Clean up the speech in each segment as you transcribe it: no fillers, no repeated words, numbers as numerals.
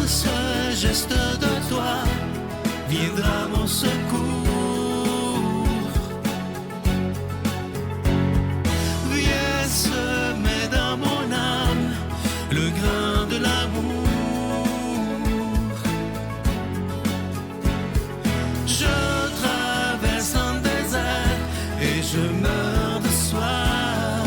ce geste de toi viendra mon secours. Viens semer dans mon âme le grain de l'amour. Je traverse un désert et je meurs de soif.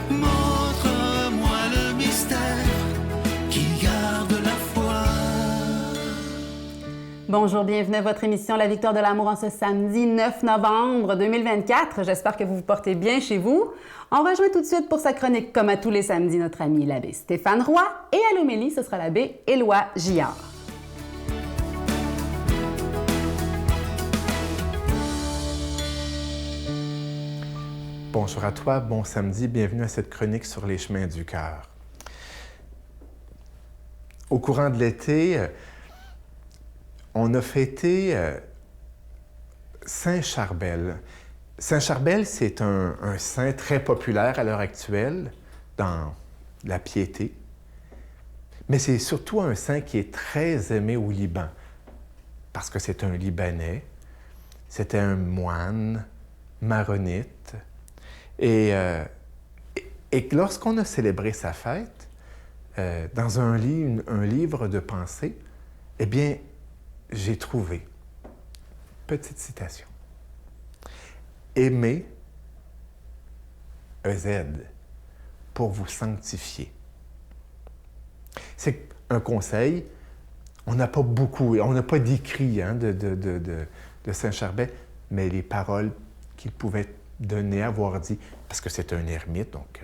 Montre-moi le mystère qui garde la foi. Bonjour, bienvenue à votre émission La Victoire de l'amour en ce samedi 9 novembre 2024. J'espère que vous vous portez bien chez vous. On rejoint tout de suite pour sa chronique, comme à tous les samedis, notre ami l'abbé Stéphane Roy. Et à l'homélie, ce sera l'abbé Éloi Gillard. Bonjour à toi, bon samedi, bienvenue à cette chronique sur les chemins du cœur. Au courant de l'été, on a fêté Saint Charbel. Saint Charbel, c'est un saint très populaire à l'heure actuelle dans la piété, mais c'est surtout un saint qui est très aimé au Liban, parce que c'est un Libanais, c'était un moine maronite, et lorsqu'on a célébré sa fête, dans un livre de pensée, eh bien, j'ai trouvé, petite citation, « Aimez, EZ, pour vous sanctifier ». C'est un conseil, on n'a pas beaucoup, on n'a pas d'écrit de Saint Charbel, mais les paroles qu'il pouvait donner, avoir dit, parce que c'est un ermite, donc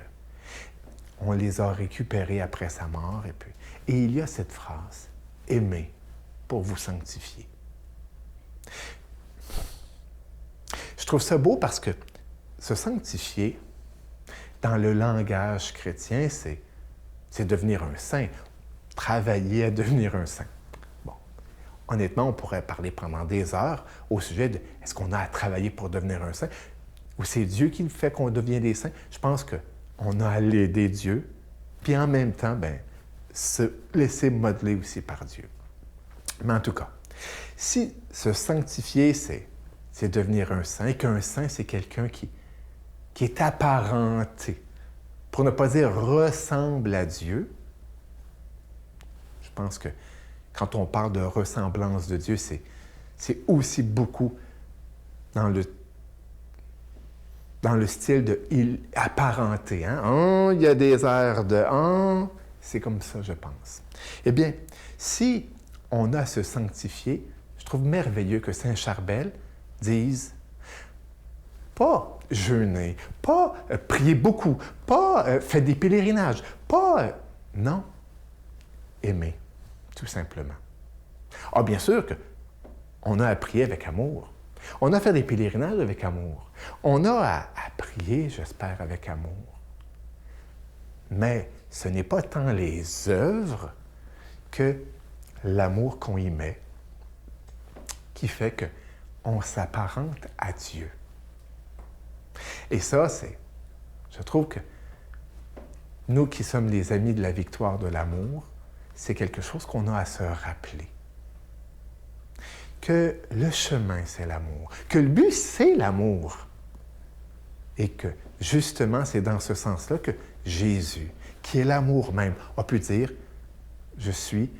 on les a récupérées après sa mort. Et il y a cette phrase, « Aimez pour vous sanctifier ». Je trouve ça beau parce que se sanctifier, dans le langage chrétien, c'est devenir un saint, travailler à devenir un saint. Bon, honnêtement, on pourrait parler pendant des heures au sujet de est-ce qu'on a à travailler pour devenir un saint, ou c'est Dieu qui fait qu'on devient des saints. Je pense qu'on a à l'aider Dieu, puis en même temps, se laisser modeler aussi par Dieu. Mais en tout cas, si se sanctifier, c'est devenir un saint, et qu'un saint, c'est quelqu'un qui est apparenté, pour ne pas dire ressemble à Dieu, je pense que quand on parle de ressemblance de Dieu, c'est aussi beaucoup dans le style de « il apparenté ». Hein? Oh, il y a des airs de « oh », c'est comme ça, je pense. Eh bien, si on a à se sanctifier, je trouve merveilleux que Saint Charbel dise pas jeûner, pas prier beaucoup, pas faire des pèlerinages, pas... non, aimer, tout simplement. Ah, bien sûr qu'on a à prier avec amour. On a à faire des pèlerinages avec amour. On a à prier, j'espère, avec amour. Mais ce n'est pas tant les œuvres que l'amour qu'on y met qui fait qu'on s'apparente à Dieu. Et ça, je trouve que nous qui sommes les amis de la victoire de l'amour, c'est quelque chose qu'on a à se rappeler. Que le chemin, c'est l'amour, que le but, c'est l'amour. Et que, justement, c'est dans ce sens-là que Jésus, qui est l'amour même, a pu dire « Je suis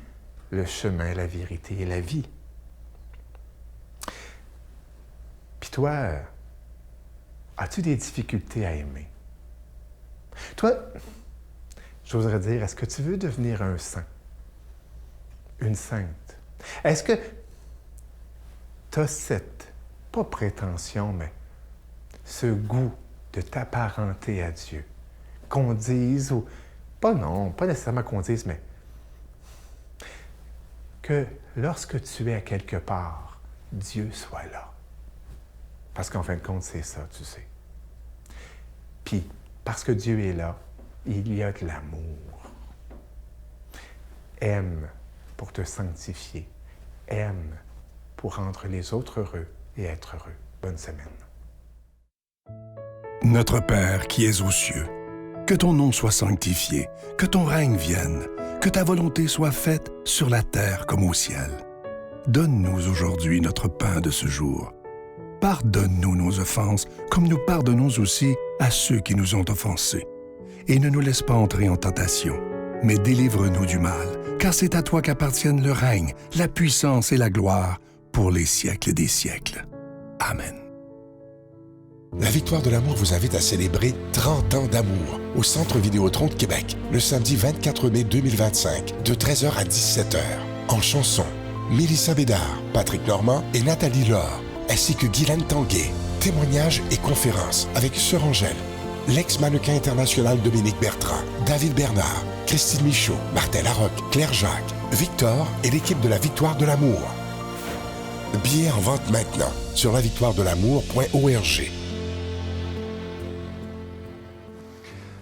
le chemin, la vérité et la vie ». Puis toi, as-tu des difficultés à aimer? Toi, j'oserais dire, est-ce que tu veux devenir un saint? Une sainte? Est-ce que tu as cette, pas prétention, mais ce goût de t'apparenter à Dieu? Qu'on dise, ou pas nécessairement qu'on dise, mais que lorsque tu es à quelque part, Dieu soit là. Parce qu'en fin de compte, c'est ça, tu sais. Puis, parce que Dieu est là, il y a de l'amour. Aime pour te sanctifier. Aime pour rendre les autres heureux et être heureux. Bonne semaine. Notre Père qui es aux cieux, Que ton nom soit sanctifié, que ton règne vienne, que ta volonté soit faite sur la terre comme au ciel. Donne-nous aujourd'hui notre pain de ce jour. Pardonne-nous nos offenses, comme nous pardonnons aussi à ceux qui nous ont offensés. Et ne nous laisse pas entrer en tentation, mais délivre-nous du mal, car c'est à toi qu'appartiennent le règne, la puissance et la gloire pour les siècles des siècles. Amen. La Victoire de l'amour vous invite à célébrer 30 ans d'amour au Centre Vidéotron de Québec, le samedi 24 mai 2025, de 13h à 17h. En chanson, Mélissa Bédard, Patrick Normand et Nathalie Laure, ainsi que Guylaine Tanguay. Témoignages et conférences avec Sœur Angèle, l'ex-mannequin international Dominique Bertrand, David Bernard, Christine Michaud, Martin Larocque, Claire Jacques, Victor et l'équipe de la Victoire de l'amour. Billets en vente maintenant sur lavictoiredelamour.org.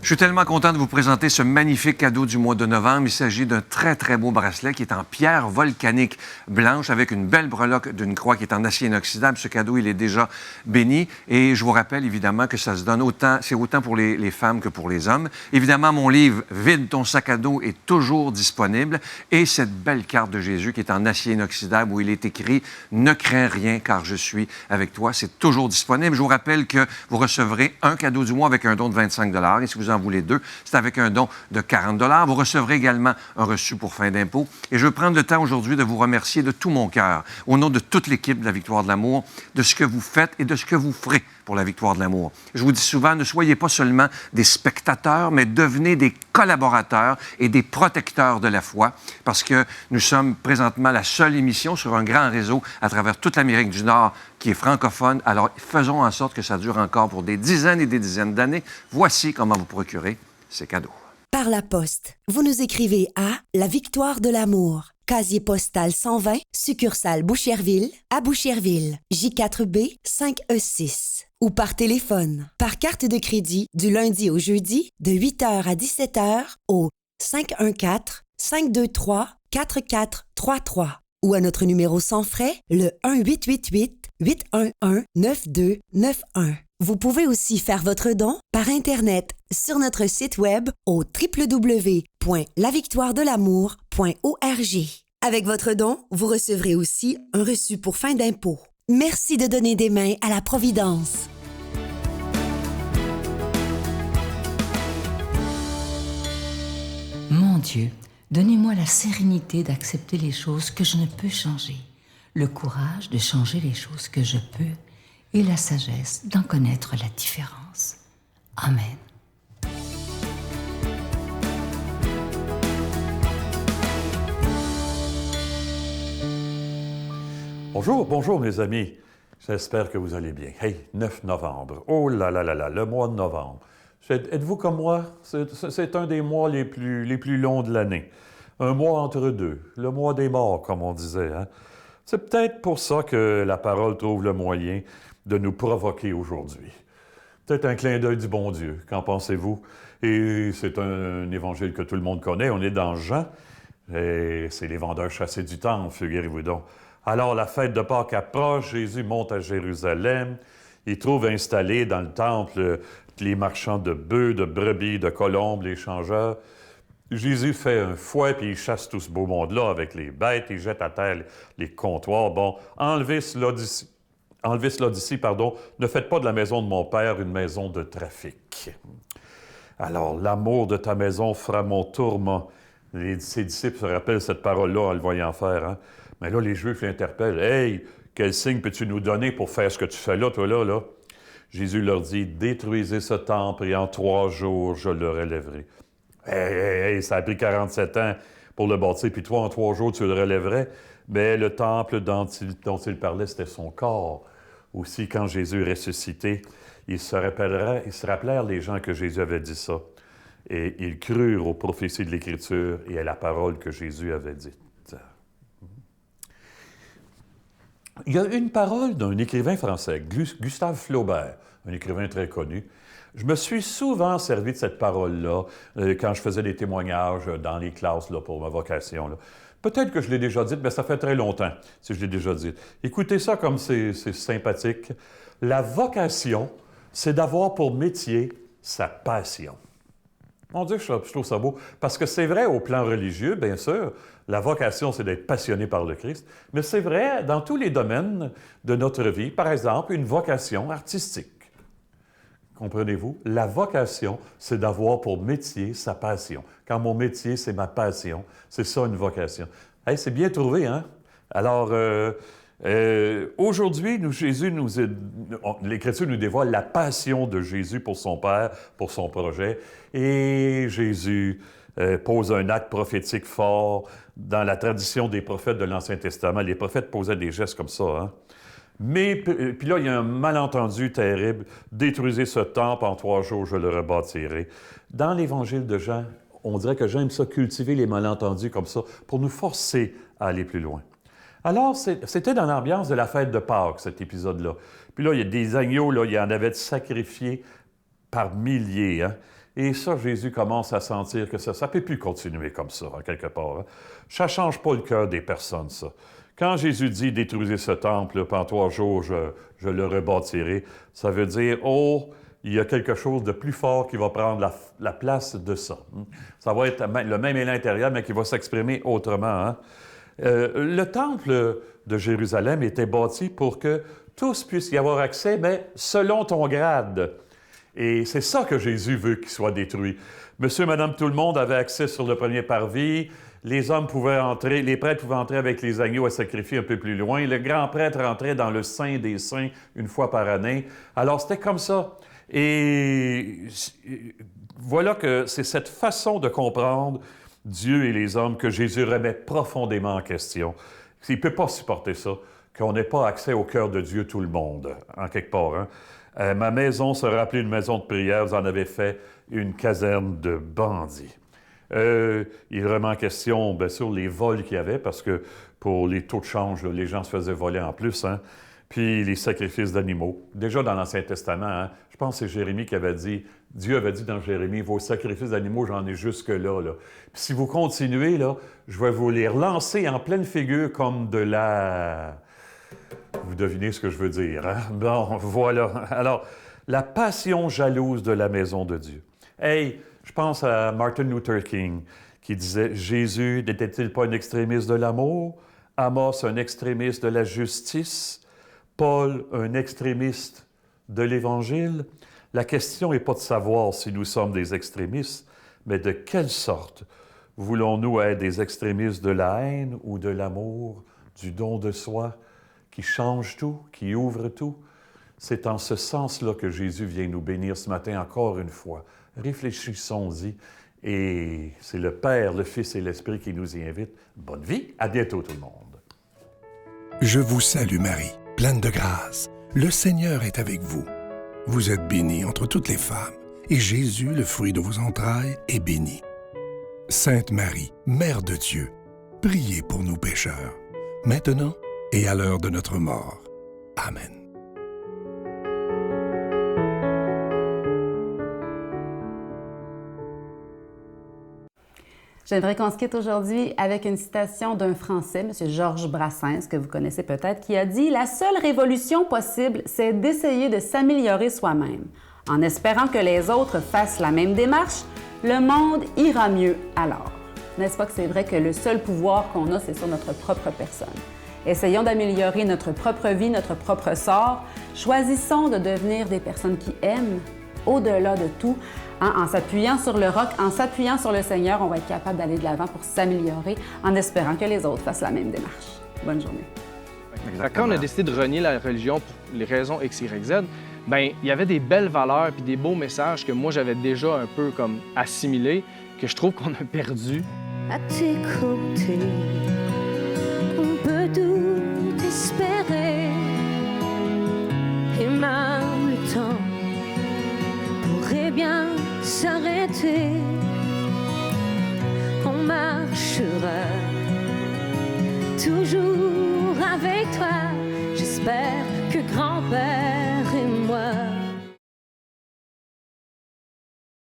Je suis tellement content de vous présenter ce magnifique cadeau du mois de novembre. Il s'agit d'un très, très beau bracelet qui est en pierre volcanique blanche avec une belle breloque d'une croix qui est en acier inoxydable. Ce cadeau, il est déjà béni. Et je vous rappelle évidemment que ça se donne c'est autant pour les femmes que pour les hommes. Évidemment, mon livre « Vide ton sac à dos » est toujours disponible. Et cette belle carte de Jésus qui est en acier inoxydable où il est écrit « Ne crains rien car je suis avec toi », c'est toujours disponible. Je vous rappelle que vous recevrez un cadeau du mois avec un don de 25 $. Et si vous en voulez deux, c'est avec un don de 40 $. Vous recevrez également un reçu pour fin d'impôt. Et je veux prendre le temps aujourd'hui de vous remercier de tout mon cœur, au nom de toute l'équipe de la Victoire de l'amour, de ce que vous faites et de ce que vous ferez pour la Victoire de l'amour. Je vous dis souvent, ne soyez pas seulement des spectateurs, mais devenez des collaborateurs et des protecteurs de la foi, parce que nous sommes présentement la seule émission sur un grand réseau à travers toute l'Amérique du Nord qui est francophone. Alors, faisons en sorte que ça dure encore pour des dizaines et des dizaines d'années. Voici comment vous procurer ces cadeaux. Par la poste, vous nous écrivez à La Victoire de l'amour, casier postal 120, succursale Boucherville, à Boucherville, J4B 5E6. Ou par téléphone, par carte de crédit, du lundi au jeudi, de 8h à 17h, au 514-523-4433. Ou à notre numéro sans frais, le 1-888-811-9291. Vous pouvez aussi faire votre don par Internet sur notre site web au www.lavictoiredelamour.org. Avec votre don, vous recevrez aussi un reçu pour fin d'impôt. Merci de donner des mains à la Providence. Mon Dieu, donnez-moi la sérénité d'accepter les choses que je ne peux changer, le courage de changer les choses que je peux et la sagesse d'en connaître la différence. Amen. Bonjour mes amis. J'espère que vous allez bien. Hey, 9 novembre. Oh là là là là, le mois de novembre. Êtes-vous comme moi? C'est un des mois les plus longs de l'année. Un mois entre deux. Le mois des morts, comme on disait. Hein? C'est peut-être pour ça que la parole trouve le moyen de nous provoquer aujourd'hui. Peut-être un clin d'œil du bon Dieu. Qu'en pensez-vous? Et c'est un évangile que tout le monde connaît. On est dans Jean. Et c'est les vendeurs chassés du temple, figurez-vous donc. Alors, la fête de Pâques approche. Jésus monte à Jérusalem. Il trouve installés dans le temple les marchands de bœufs, de brebis, de colombes, les changeurs. Jésus fait un fouet, puis il chasse tout ce beau monde-là avec les bêtes. Il jette à terre les comptoirs. Bon, enlevez cela d'ici. Ne faites pas de la maison de mon Père une maison de trafic. Alors, l'amour de ta maison fera mon tourment. Ses disciples se rappellent cette parole-là en le voyant faire. Hein? Mais là, les Juifs l'interpellent. « Hey, quel signe peux-tu nous donner pour faire ce que tu fais là, toi, là? » Jésus leur dit, « Détruisez ce temple et en 3 jours, je le relèverai. » Hey, ça a pris 47 ans pour le bâtir, puis toi, en 3 jours, tu le relèverais. Mais le temple dont il parlait, c'était son corps. Aussi, quand Jésus est ressuscité, ils se rappelèrent les gens que Jésus avait dit ça. Et ils crurent aux prophéties de l'Écriture et à la parole que Jésus avait dite. Il y a une parole d'un écrivain français, Gustave Flaubert, un écrivain très connu. Je me suis souvent servi de cette parole-là quand je faisais des témoignages dans les classes là, pour ma vocation. Là. Peut-être que je l'ai déjà dite, mais ça fait très longtemps si je l'ai déjà dit. Écoutez ça comme c'est sympathique. La vocation, c'est d'avoir pour métier sa passion. Mon Dieu, je trouve ça beau. Parce que c'est vrai au plan religieux, bien sûr, la vocation, c'est d'être passionné par le Christ, mais c'est vrai dans tous les domaines de notre vie. Par exemple, une vocation artistique. Comprenez-vous? La vocation, c'est d'avoir pour métier sa passion. Quand mon métier, c'est ma passion, c'est ça une vocation. Hey, c'est bien trouvé, hein? Alors, aujourd'hui, l'Écriture nous dévoile la passion de Jésus pour son Père, pour son projet. Et Jésus pose un acte prophétique fort dans la tradition des prophètes de l'Ancien Testament. Les prophètes posaient des gestes comme ça, hein? Mais, puis là, il y a un malentendu terrible. Détruisez ce temple, en 3 jours, je le rebâtirai. Dans l'Évangile de Jean, on dirait que Jean aime ça, cultiver les malentendus comme ça, pour nous forcer à aller plus loin. Alors, c'était dans l'ambiance de la fête de Pâques, cet épisode-là. Puis là, il y a des agneaux, là, il y en avait sacrifiés par milliers, hein? Et ça, Jésus commence à sentir que ça ne peut plus continuer comme ça, hein, quelque part. Hein? Ça ne change pas le cœur des personnes, ça. Quand Jésus dit « détruisez ce temple, en 3 jours, je le rebâtirai », ça veut dire « oh, il y a quelque chose de plus fort qui va prendre la place de ça. » Ça va être le même élan intérieur, mais qui va s'exprimer autrement. Hein? Le temple de Jérusalem était bâti pour que tous puissent y avoir accès, mais selon ton grade. Et c'est ça que Jésus veut qu'il soit détruit. Monsieur, madame, tout le monde avait accès sur le premier parvis. Les hommes pouvaient entrer, les prêtres pouvaient entrer avec les agneaux à sacrifier un peu plus loin. Le grand prêtre entrait dans le Saint des Saints une fois par année. Alors, c'était comme ça. Et voilà que c'est cette façon de comprendre Dieu et les hommes que Jésus remet profondément en question. Il ne peut pas supporter ça, qu'on n'ait pas accès au cœur de Dieu tout le monde, en quelque part. Hein? Ma maison sera appelée une maison de prière. Vous en avez fait une caserne de bandits. Il remet en question, bien sûr, les vols qu'il y avait, parce que pour les taux de change, là, les gens se faisaient voler en plus. Hein? Puis les sacrifices d'animaux. Déjà dans l'Ancien Testament, hein, je pense que c'est Jérémie qui avait dit, Dieu avait dit dans Jérémie, vos sacrifices d'animaux, j'en ai jusque-là. Là. Puis si vous continuez, là, je vais vous les relancer en pleine figure comme de la... Vous devinez ce que je veux dire. Hein? Bon, voilà. Alors, la passion jalouse de la maison de Dieu. Hey, je pense à Martin Luther King qui disait « Jésus n'était-il pas un extrémiste de l'amour? Amos, un extrémiste de la justice? Paul, un extrémiste de l'Évangile? » La question n'est pas de savoir si nous sommes des extrémistes, mais de quelle sorte voulons-nous être des extrémistes de la haine ou de l'amour, du don de soi, qui change tout, qui ouvre tout? C'est en ce sens-là que Jésus vient nous bénir ce matin encore une fois. Réfléchissons-y, et c'est le Père, le Fils et l'Esprit qui nous y invitent. Bonne vie, à bientôt tout le monde. Je vous salue Marie, pleine de grâce. Le Seigneur est avec vous. Vous êtes bénie entre toutes les femmes, et Jésus, le fruit de vos entrailles, est béni. Sainte Marie, Mère de Dieu, priez pour nous pécheurs, maintenant et à l'heure de notre mort. Amen. J'aimerais qu'on se quitte aujourd'hui avec une citation d'un Français, M. Georges Brassens, que vous connaissez peut-être, qui a dit « La seule révolution possible, c'est d'essayer de s'améliorer soi-même. En espérant que les autres fassent la même démarche, le monde ira mieux alors. » N'est-ce pas que c'est vrai que le seul pouvoir qu'on a, c'est sur notre propre personne? Essayons d'améliorer notre propre vie, notre propre sort. Choisissons de devenir des personnes qui aiment, au-delà de tout. En s'appuyant sur le roc, en s'appuyant sur le Seigneur, on va être capable d'aller de l'avant pour s'améliorer en espérant que les autres fassent la même démarche. Bonne journée. Quand on a décidé de renier la religion pour les raisons X, Y, Z, bien, il y avait des belles valeurs puis des beaux messages que moi, j'avais déjà un peu comme assimilés, que je trouve qu'on a perdu. À tes côtés, on peut tout espérer, et même le temps pourrait bien s'arrêter. On marchera toujours avec toi. J'espère que grand